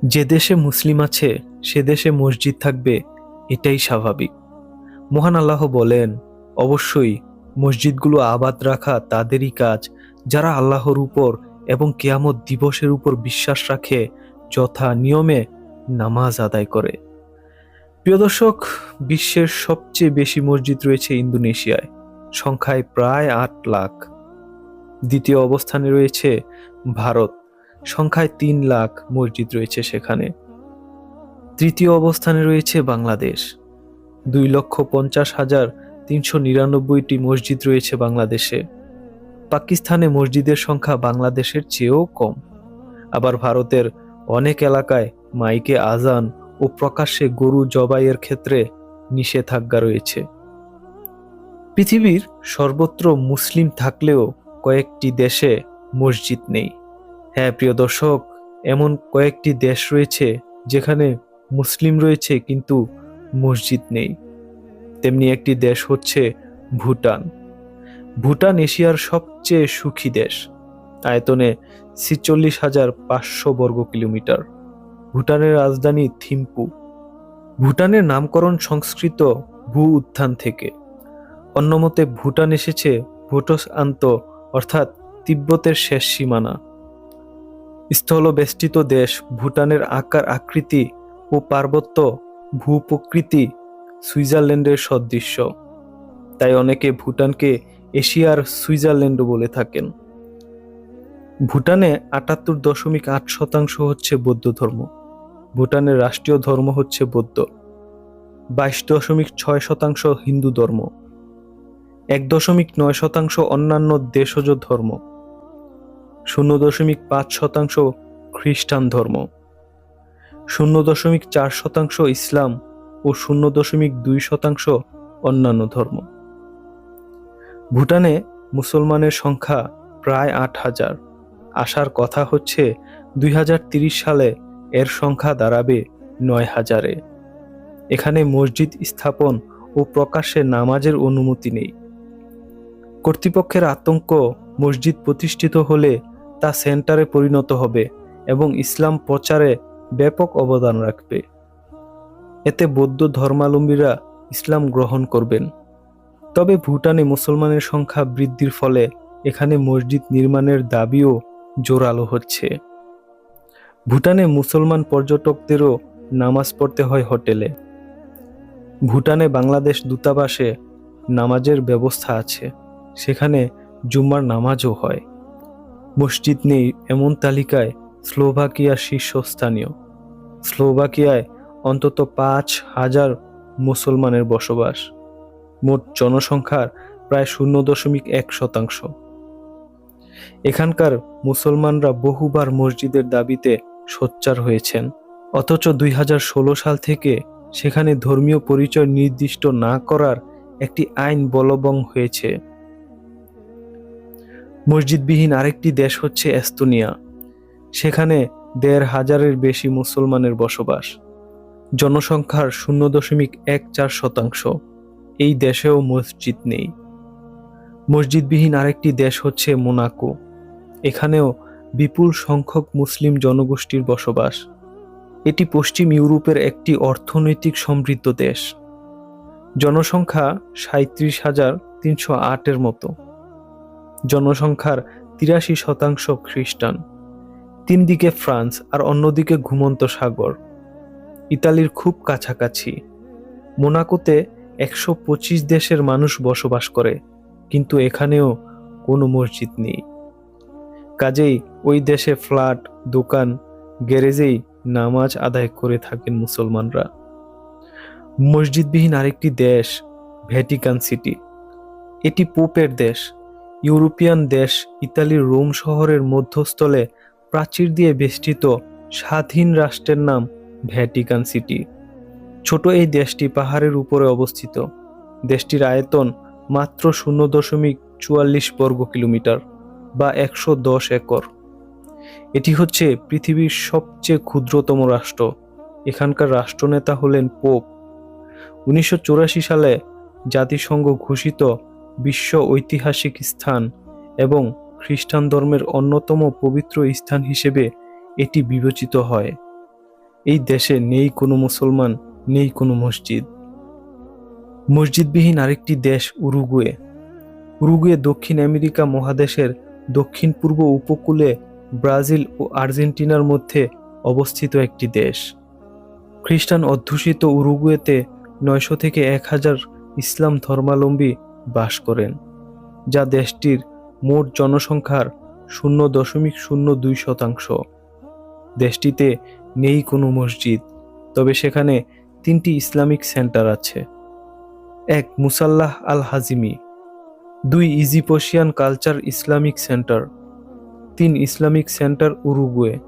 যে দেশে মুসলিম আছে সে দেশে মসজিদ থাকবে, এটাই স্বাভাবিক। মহান আল্লাহ বলেন, অবশ্যই মসজিদগুলো আবাদ রাখা তাদেরই কাজ যারা আল্লাহর উপর এবং কিয়ামত দিবসের উপর বিশ্বাস রাখে, যথা নিয়মে নামাজ আদায় করে। প্রিয় দর্শক, বিশ্বের সবচেয়ে বেশি মসজিদ রয়েছে ইন্দোনেশিয়ায়, সংখ্যায় প্রায় 8 লাখ। দ্বিতীয় অবস্থানে রয়েছে ভারত, সংখ্যায় 3 লাখ মসজিদ রয়েছে সেখানে। তৃতীয় অবস্থানে রয়েছে বাংলাদেশ, 2,50,399টি মসজিদ রয়েছে বাংলাদেশে। পাকিস্তানে মসজিদের সংখ্যা বাংলাদেশের চেয়েও কম। আবার ভারতের অনেক এলাকায় মাইকে আজান ও প্রকাশ্যে গরু জবাইয়ের ক্ষেত্রে নিষেধাজ্ঞা রয়েছে। পৃথিবীর সর্বত্র মুসলিম থাকলেও কয়েকটি দেশে মসজিদ নেই। হ্যাঁ প্রিয় দর্শক, এমন কয়েকটি দেশ রয়েছে যেখানে মুসলিম রয়েছে কিন্তু মসজিদ নেই। তেমনি একটি দেশ হচ্ছে ভুটান। ভুটান এশিয়ার সবচেয়ে সুখী দেশ, আয়তনে 46,500 বর্গ কিলোমিটার। ভুটানের রাজধানী থিম্পু। ভুটানের নামকরণ সংস্কৃত ভূ উত্থান থেকে। অন্যমতে ভুটান এসেছে ভুটস আন্ত, অর্থাৎ তিব্বতের শেষ সীমানা। স্থলবেষ্টিত দেশ ভুটানের আকার আকৃতি ও পার্বত্য ভূপ্রকৃতি সুইজারল্যান্ডের সদৃশ্য। তাই অনেকে ভুটানকে এশিয়ার সুইজারল্যান্ডও বলে থাকেন। ভুটানে 78.8% হচ্ছে বৌদ্ধ ধর্ম। ভুটানের রাষ্ট্রীয় ধর্ম হচ্ছে বৌদ্ধ। 22.6% হিন্দু ধর্ম। 1.9% অন্যান্য দেশজ ধর্ম। 0.5% খ্রিস্টান ধর্ম। 0.4% ইসলাম ও 0.2% অন্যান্য ধর্ম। ভুটানে মুসলমানের সংখ্যা প্রায় 8,000। আসার কথা হচ্ছে 2030 সালে এর সংখ্যা দাঁড়াবে 9,000-এ। এখানে মসজিদ স্থাপন ও প্রকাশ্যে নামাজের অনুমতি নেই। কর্তৃপক্ষের আতঙ্ক, মসজিদ প্রতিষ্ঠিত হলে তা সেন্টারে পরিণত হবে এবং ইসলাম প্রচারে ব্যাপক অবদান রাখবে। এতে বৌদ্ধ ধর্মাবলম্বীরা ইসলাম গ্রহণ করবেন। তবে ভুটানে মুসলমানের সংখ্যা বৃদ্ধির ফলে এখানে মসজিদ নির্মাণের দাবিও জোরালো হচ্ছে। ভুটানে মুসলমান পর্যটকদেরও নামাজ পড়তে হয় হোটেলে। ভুটানে বাংলাদেশ দূতাবাসে নামাজের ব্যবস্থা আছে, সেখানে জুম্মার নামাজও হয়। মসজিদ নেই এমন তালিকায় স্লোভাকিয়া শীর্ষস্থানীয়। স্লোভাকিয়ায় অন্তত 5,000 মুসলমানের বসবাস, মোট জনসংখ্যার প্রায় 0.1%। এখানকার মুসলমানরা বহুবার মসজিদের দাবিতে সোচ্চার হয়েছেন, অথচ 2016 সাল থেকে সেখানে ধর্মীয় পরিচয় নির্দিষ্ট না করার একটি আইন বলবৎ হয়েছে। মসজিদবিহীন আরেকটি দেশ হচ্ছে এস্তোনিয়া। সেখানে 1,500-এর বেশি মুসলমানের বসবাস, জনসংখ্যার 0.14%। এই দেশেও মসজিদ নেই। মসজিদবিহীন আরেকটি দেশ হচ্ছে মোনাকো। এখানেও বিপুল সংখ্যক মুসলিম জনগোষ্ঠীর বসবাস। এটি পশ্চিম ইউরোপের একটি অর্থনৈতিক সমৃদ্ধ দেশ। জনসংখ্যা 37,308-এর মতো। জনসংখ্যার 83% খ্রিস্টান। তিন দিকে ফ্রান্স আর অন্যদিকে ঘুমন্ত সাগর, ইতালির খুব কাছাকাছি। মোনাকোতে 125 দেশের মানুষ বসবাস করে, কিন্তু এখানেও কোনো মসজিদ নেই। কাজেই ওই দেশে ফ্ল্যাট, দোকান, গ্যারেজেই নামাজ আদায় করে থাকেন মুসলমানরা। মসজিদবিহীন আরেকটি দেশ ভ্যাটিকান সিটি। এটি পোপের দেশ। ইউরোপিয়ান দেশ ইতালির রোম শহরের মধ্যস্থলে প্রাচীর দিয়ে বেষ্টিত স্বাধীন রাষ্ট্রের নাম ভ্যাটিকান সিটি। ছোট এই দেশটি পাহাড়ের উপরে অবস্থিত। দেশটির আয়তন মাত্র 0.44 বর্গ কিলোমিটার বা 110 একর। এটি হচ্ছে পৃথিবীর সবচেয়ে ক্ষুদ্রতম রাষ্ট্র। এখানকার রাষ্ট্রনেতা হলেন পোপ। 1984 সালে জাতিসংঘ ঘোষিত বিশ্ব ঐতিহাসিক স্থান এবং খ্রিস্টান ধর্মের অন্যতম পবিত্র স্থান হিসেবে এটি বিবেচিত হয়। এই দেশে নেই কোনো মুসলমান, নেই কোনো মসজিদ। মসজিদবিহীন আরেকটি দেশ উরুগুয়ে। উরুগুয়ে দক্ষিণ আমেরিকা মহাদেশের দক্ষিণ পূর্ব উপকূলে ব্রাজিল ও আর্জেন্টিনার মধ্যে অবস্থিত একটি দেশ। খ্রিস্টান অধ্যুষিত উরুগুয়েতে 900 থেকে 1000 ইসলাম ধর্মাবলম্বী বাস করেন, যা দেশটির মোট জনসংখ্যার 0.02%। দেশটিতে নেই কোনো মসজিদ, তবে সেখানে 3টি ইসলামিক সেন্টার আছে। 1. মুসাল্লাহ আল হাজিমি। 2. Egyptian culture Islamic centre. 3. Islamic centre Uruguay.